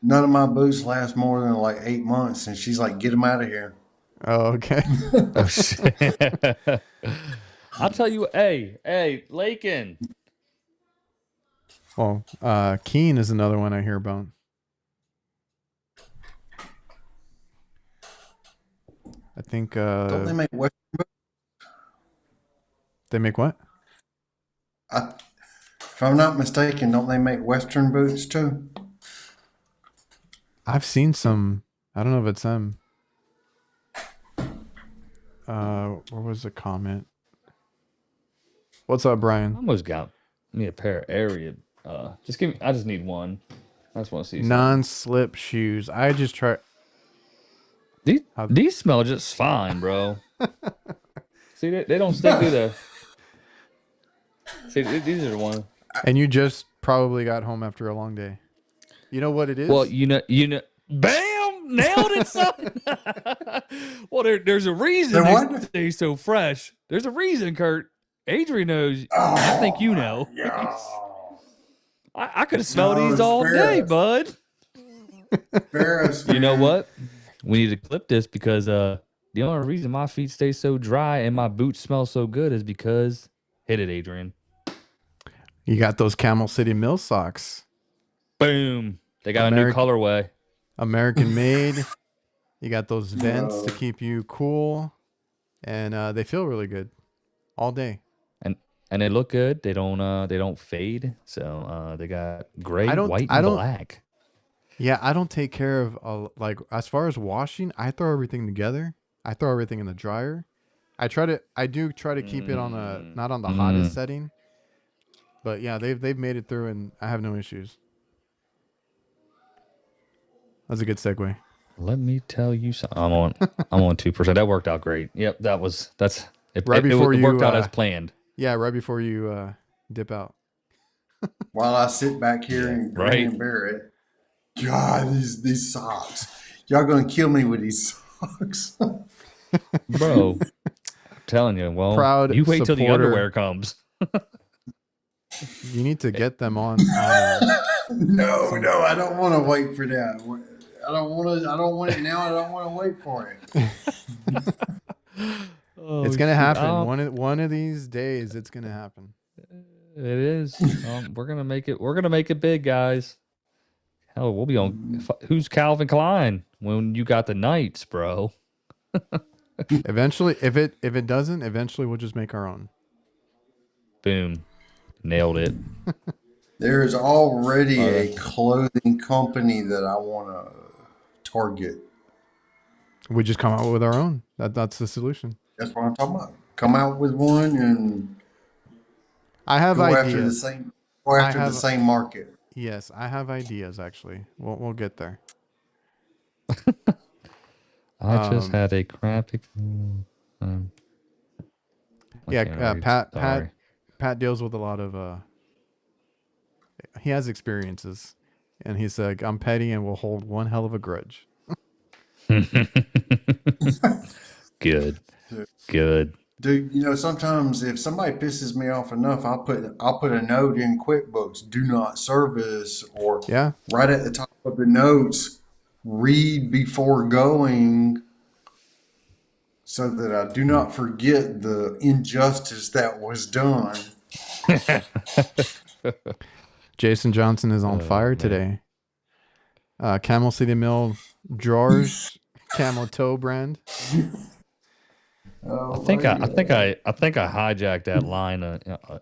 None of my boots last more than like 8 months, and she's like, "Get them out of here." Oh, okay. Oh shit! I'll tell you. Hey, Lakin. Well, Keen is another one I hear about. I think. Don't they make Western boots? They make what? If I'm not mistaken, don't they make Western boots too? I've seen some. I don't know if it's them. What was the comment? What's up, Brian? I almost got me a pair of area. Just give me. I just need one. I just want to see non-slip shoes. I just try. These smell just fine, bro. See, they don't stick to the. See, these are the ones. And you just probably got home after a long day. You know what it is? Well, you know, bam, nailed it, son. Well, there's a reason they stay so fresh. There's a reason, Kurt. Adrian knows. I think you know. I could have smelled these all day, bud. You know what? We need to clip this because the only reason my feet stay so dry and my boots smell so good is because hit it, Adrian. You got those Camel City Mill socks. Boom. They got a new American- colorway. American made. You got those vents to No. keep you cool, and they feel really good all day. And they look good. They don't fade. So they got gray, I don't- white, I and don't- black. Yeah, I don't take care of like as far as washing. I throw everything together. I throw everything in the dryer. I do try to keep it on not on the hottest setting. But yeah, they've made it through, and I have no issues. That's a good segue. Let me tell you something. I'm on 2%. That worked out great. Yep, that's it. Right It before you, worked out as planned. Yeah, right before you dip out. While I sit back here and grin right. and bear it. God, these socks. Y'all gonna kill me with these socks. Bro, I'm telling you. Well, Proud you wait till the supporter. underwear comes. You need to get them on. No, I don't want to wait for that. I don't want it now. I don't want to wait for it. It's gonna happen. One of these days, it's gonna happen. It is. We're gonna make it. We're gonna make it big, guys. Hell, we'll be on. Who's Calvin Klein when you got the Knights, bro? Eventually, if it doesn't, eventually we'll just make our own. Boom, nailed it. There's already a clothing company that I want to target. We just come out with our own. That's the solution. That's what I'm talking about. Come out with one and I have go ideas. after the same. Go after the same market. Yes, I have ideas. Actually, we'll get there. I just had a crappy. Pat deals with a lot of. He has experiences, and he's like, I'm petty, and will hold one hell of a grudge. Good. Dude, sometimes if somebody pisses me off enough, I'll put a note in QuickBooks, do not service, or right at the top of the notes, read before going, so that I do not forget the injustice that was done. Jason Johnson is on fire today. Camel City Mill drawers, Camel Toe brand. Oh, I think I hijacked that line about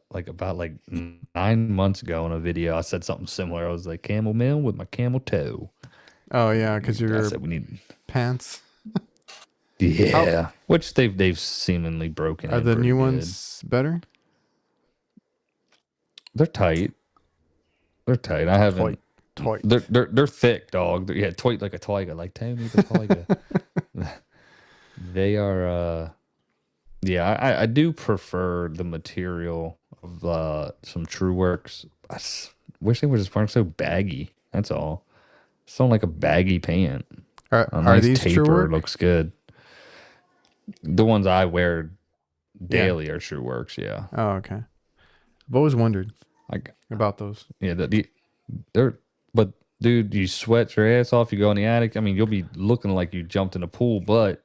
9 months ago in a video. I said something similar. I was like, camel mill with my camel toe. Oh yeah, because I your said we need pants. Yeah, which they've seemingly broken. Are the new ones better? They're tight. I haven't. Toy. They're thick, dog. Yeah, toy like a tiger, like Tony the tiger. They are. Yeah, I do prefer the material of some True Works. I wish they were just weren't so baggy. That's all. It's not like a baggy pant. Are these taper True Work? looks good. The ones I wear daily are True Works. Yeah. Oh, okay. I've always wondered about those. Yeah, but dude, you sweat your ass off. You go in the attic. I mean, you'll be looking like you jumped in a pool, but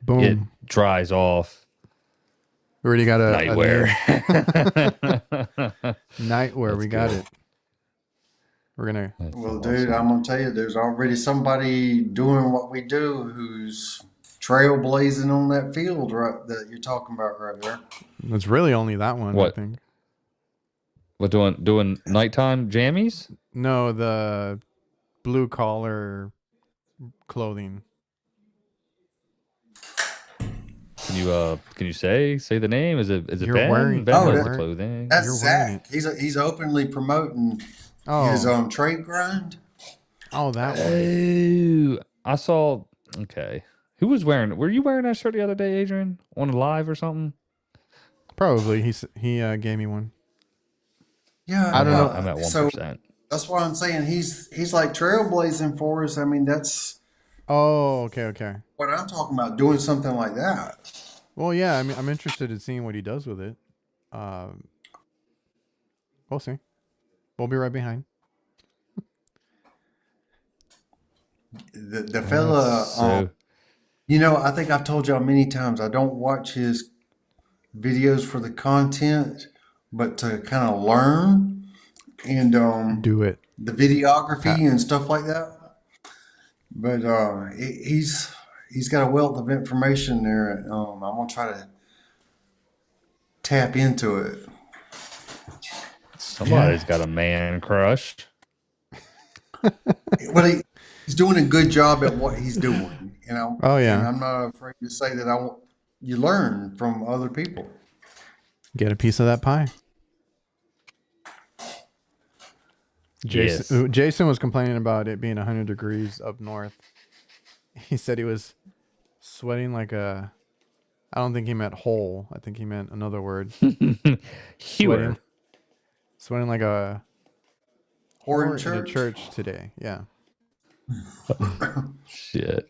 Boom. it dries off. We already got nightwear. Nightwear. That's we got good. it. We're gonna. Well, dude, I'm gonna tell you, there's already somebody doing what we do who's trailblazing on that field that you're talking about right there. It's really only that one. What? I think. What doing nighttime jammies? No, the blue collar clothing. Can you say the name? Is it You're Ben? wearing- Ben Oh, knows that- the clothing. That's You're wearing Zach. He's openly promoting his trade grind. Oh, that one. Oh, I saw. Okay, who was wearing? Were you wearing that shirt the other day, Adrian, on a live or something? Probably. He gave me one. Yeah, I don't know. I'm at 1%. So that's why I'm saying he's like trailblazing for us. I mean, that's Oh, okay. what I'm talking about. Doing something like that. Well, yeah. I mean, I'm interested in seeing what he does with it. We'll see. We'll be right behind. The fella, So I think I've told y'all many times, I don't watch his videos for the content, but to kind of learn. Do it. the videography Ha- and stuff like that. But he's got a wealth of information there. And, I'm gonna try to tap into it. Somebody's got a man crush. But he's doing a good job at what he's doing, you know. Oh, yeah. And I'm not afraid to say that you learn from other people. Get a piece of that pie. Yes. Jason was complaining about it being 100 degrees up north. He said he was sweating like a. I don't think he meant hole. I think he meant another word. Hewer. Sweating like a Or whore in in a church. church today. Yeah. Shit.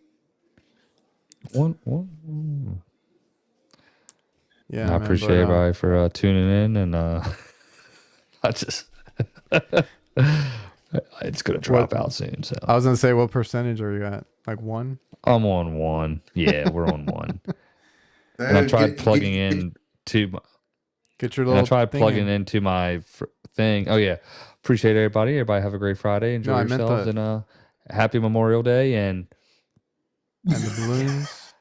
One. Yeah. I man, appreciate but, everybody for tuning in, and I just it's gonna drop out soon. So I was gonna say, what percentage are you at? Like 1? I'm on 1. Yeah, we're on 1. And I tried plugging in to my, Get your and little. I tried thing plugging in. into my thing. Oh yeah, appreciate everybody. Everybody have a great Friday. Enjoy No, I meant yourselves, the and happy Memorial Day. And the balloons,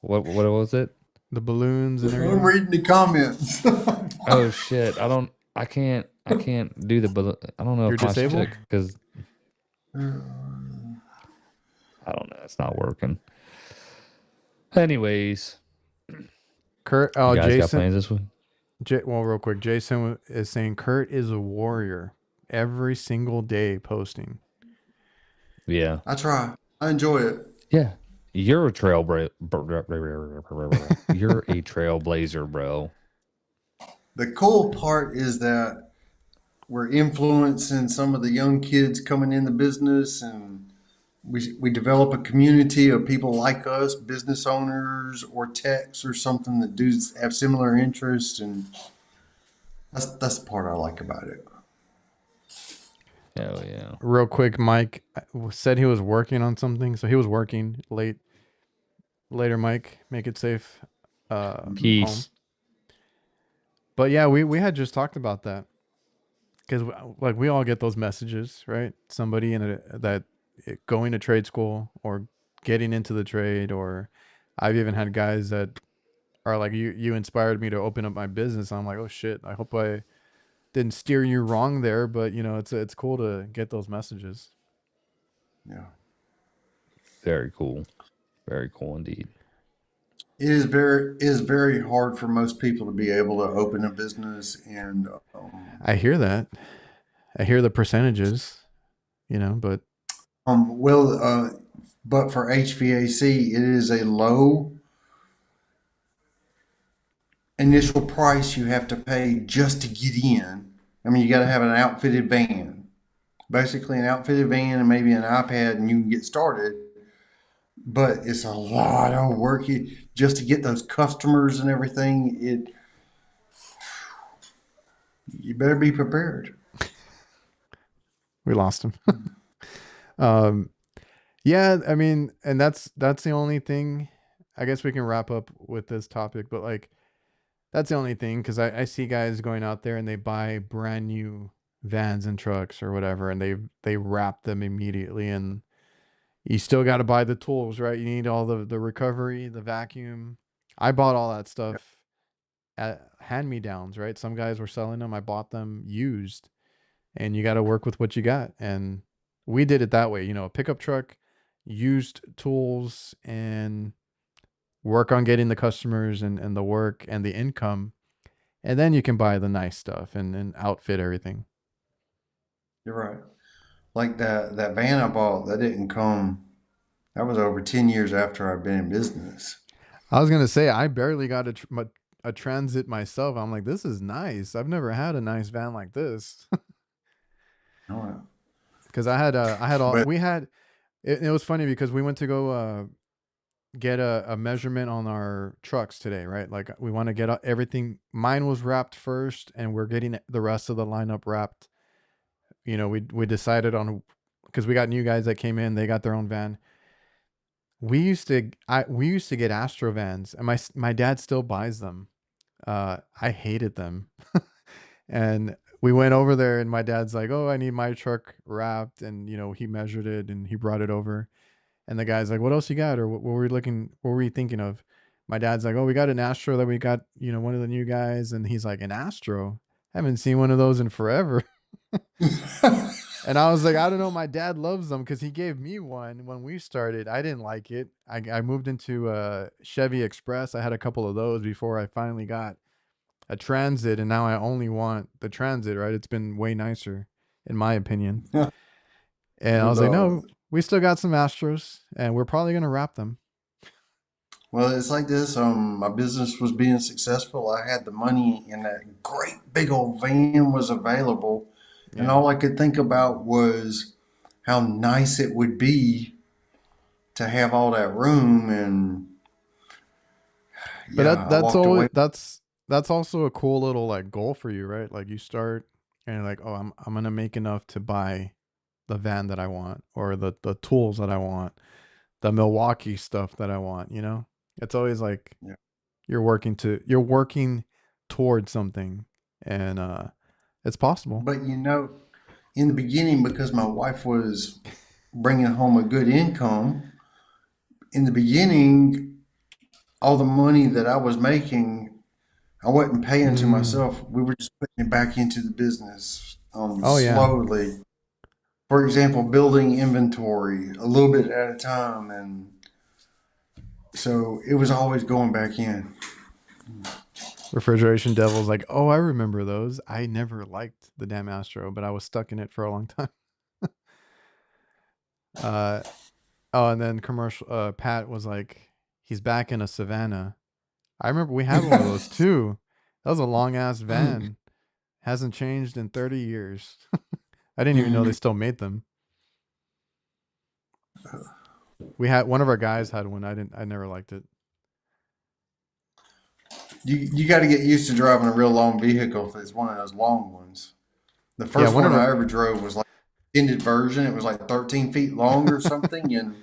what was it? the balloons and I'm everything. reading the comments. Oh shit! I can't do the balloon. I don't know You're if my disabled? stick, because I don't know. It's not working. Anyways, Kurt. you Oh, guys got Jason. plans this week? Well, real quick, Jason is saying Kurt is a warrior every single day posting. Yeah. I try. I enjoy it. Yeah. You're a you're a trailblazer, bro. The cool part is that we're influencing some of the young kids coming in the business, and we develop a community of people like us, business owners or techs or something that do have similar interests, and that's the part I like about it. Hell yeah. Real quick, Mike said he was working on something, so he was working late. Later, Mike, make it safe. Home. Peace. But yeah, we had just talked about that because like we all get those messages, right? Somebody going to trade school or getting into the trade, or I've even had guys that are like, you inspired me to open up my business. I'm like, oh shit, I hope I didn't steer you wrong there, but you know, it's cool to get those messages. Yeah. Very cool. Very cool indeed. It is very hard for most people to be able to open a business, and I hear that. I hear the percentages, you know, but but for HVAC, it is a low initial price you have to pay just to get in. I mean, you got to have an outfitted van, basically an outfitted van and maybe an iPad, and you can get started. But it's a lot of work just to get those customers and everything. You better be prepared. we lost him. Yeah, I mean, and that's the only thing. I guess we can wrap up with this topic, but like that's the only thing, because I see guys going out there and they buy brand new vans and trucks or whatever, and they wrap them immediately, and you still got to buy the tools, right? You need all the recovery, the vacuum. I bought all that stuff at hand-me-downs, right? Some guys were selling them. I bought them used, and you got to work with what you got. And we did it that way, you know, a pickup truck, used tools, and work on getting the customers and the work and the income. And then you can buy the nice stuff and outfit everything. You're right. Like that van I bought, that didn't come. That was over 10 years after I've been in business. I was going to say, I barely got a transit myself. I'm like, this is nice. I've never had a nice van like this. All right. Because I had all, But we had, it was funny because we went to go get a measurement on our trucks today, right? Like we want to get everything. Mine was wrapped first, and we're getting the rest of the lineup wrapped. You know, we decided on, because we got new guys that came in, they got their own van. We used to get Astro vans, and my dad still buys them. I hated them. And we went over there and my dad's like, "Oh, I need my truck wrapped," and he measured it and he brought it over. And the guy's like, "What else you got?" Or what were we looking? What were you thinking of? My dad's like, "Oh, we got an Astro that we got, one of the new guys." And he's like, "An Astro? I haven't seen one of those in forever." And I was like, "I don't know. My dad loves them because he gave me one when we started. I didn't like it. I moved into a Chevy Express. I had a couple of those before I finally got a Transit, and now I only want the Transit. Right? It's been way nicer, in my opinion." And I was like, Well, "No, we still got some Astros, and we're probably gonna wrap them." well, it's like this. My business was being successful. I had the money, and that great big old van was available, and Yeah. all I could think about was how nice it would be to have all that room. And But yeah, I that's walked always away. that's also a cool little like goal for you, right? Like you start and you're like, "Oh, I'm gonna make enough to buy the van that I want or the tools that I want, the Milwaukee stuff that I want." It's always like Yeah. you're working towards something, and it's possible. But in the beginning, because my wife was bringing home a good income, in the beginning, all the money that I was making, I wasn't paying to Mm. myself. We were just putting it back into the business Oh yeah. slowly. For example, building inventory a little bit at a time. And so it was always going back in. Refrigeration Devil's like, "Oh, I remember those. I never liked the damn Astro, but I was stuck in it for a long time." Uh oh, and then commercial Pat was like, he's back in a Savannah. I remember we had one of those too. That was a long ass van. Hasn't changed in 30 years. I didn't even know they still made them. We had one of our guys had one. I never liked it. You got to get used to driving a real long vehicle if it's one of those long ones. The Yeah, first one one of I our ever drove was like extended version. It was like 13 feet long or something, and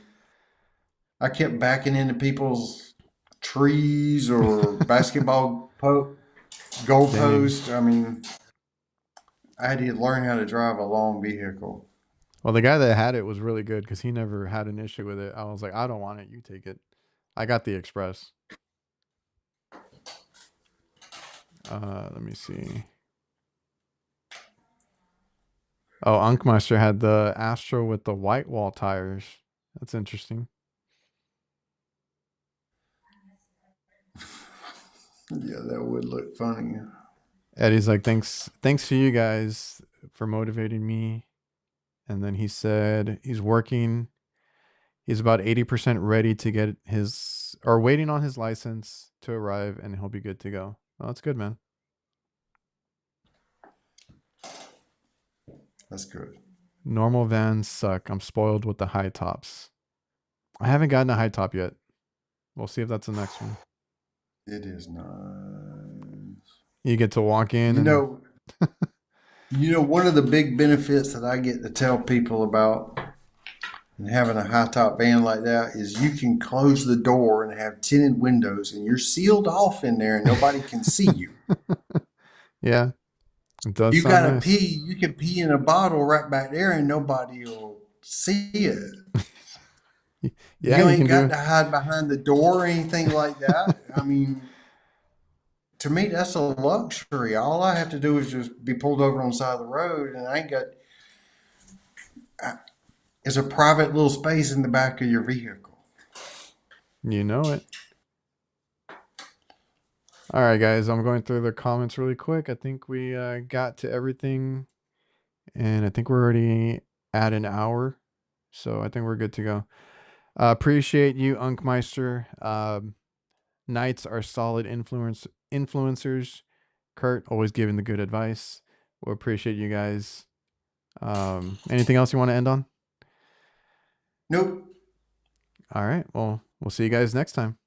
I kept backing into people's trees or dang. goalpost. I mean, I had to learn how to drive a long vehicle. Well, the guy that had it was really good because he never had an issue with it. I was like, "I don't want it. You take it." I got the Express. Let me see. Oh, Unkmeister had the Astro with the white wall tires. That's interesting. Yeah, that would look funny. Eddie's like, thanks to you guys for motivating me. And then he said he's working. He's about 80% ready to get his, or waiting on his license to arrive, and he'll be good to go. Oh, that's good, man. That's good. Normal vans suck. I'm spoiled with the high tops. I haven't gotten a high top yet. We'll see if that's the next one. It is nice. You get to walk in You and know, one of the big benefits that I get to tell people about and having a high top van like that is you can close the door and have tinted windows and you're sealed off in there and nobody can see you. yeah, it does You sound gotta nice. pee, you can pee in a bottle right back there and nobody will see it. Yeah, You you ain't can got do. to hide behind the door or anything like that. I mean, to me, that's a luxury. All I have to do is just be pulled over on the side of the road, and I ain't got. It's a private little space in the back of your vehicle. You know it. All right, guys, I'm going through the comments really quick. I think we got to everything, and I think we're already at an hour, so I think we're good to go. Appreciate you, Unkmeister. Knights are solid influencers. Kurt always giving the good advice. We appreciate you guys. Anything else you want to end on? Nope. All right. Well, we'll see you guys next time.